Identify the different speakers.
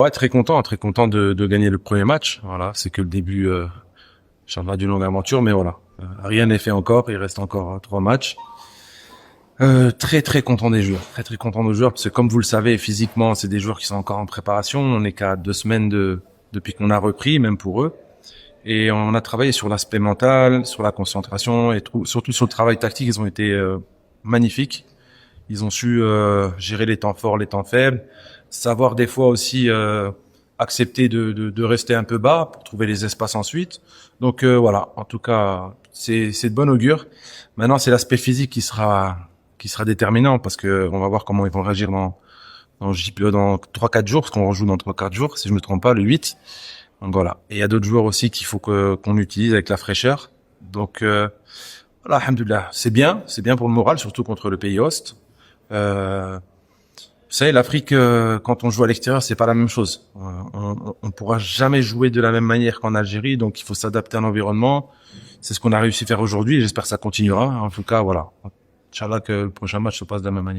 Speaker 1: Ouais, très content de gagner le premier match. Voilà, c'est que le début, Inch'Allah, d'une longue aventure, mais voilà. Rien n'est fait encore, il reste encore 3 matchs. Très content des joueurs, très content des joueurs, parce que comme vous le savez, physiquement, c'est des joueurs qui sont encore en préparation. On n'est qu'à 2 semaines depuis qu'on a repris, même pour eux. Et on a travaillé sur l'aspect mental, sur la concentration et surtout sur le travail tactique. Ils ont été magnifiques. Ils ont su gérer les temps forts, les temps faibles, savoir des fois aussi accepter de rester un peu bas pour trouver les espaces ensuite. Donc voilà, en tout cas, c'est de bon augure. Maintenant, c'est l'aspect physique qui sera déterminant parce que on va voir comment ils vont réagir dans 3-4 jours, parce qu'on rejoue dans 3-4 jours, si je me trompe pas, le 8. Donc voilà. Et il y a d'autres joueurs aussi qu'il faut qu'on utilise avec la fraîcheur. Donc voilà, alhamdoulilah, c'est bien pour le moral, surtout contre le pays host. Vous savez, l'Afrique, quand on joue à l'extérieur, c'est pas la même chose. On pourra jamais jouer de la même manière qu'en Algérie, donc il faut s'adapter à l'environnement. C'est ce qu'on a réussi à faire aujourd'hui, et j'espère que ça continuera. En tout cas, voilà. Inch'Allah que le prochain match se passe de la même manière.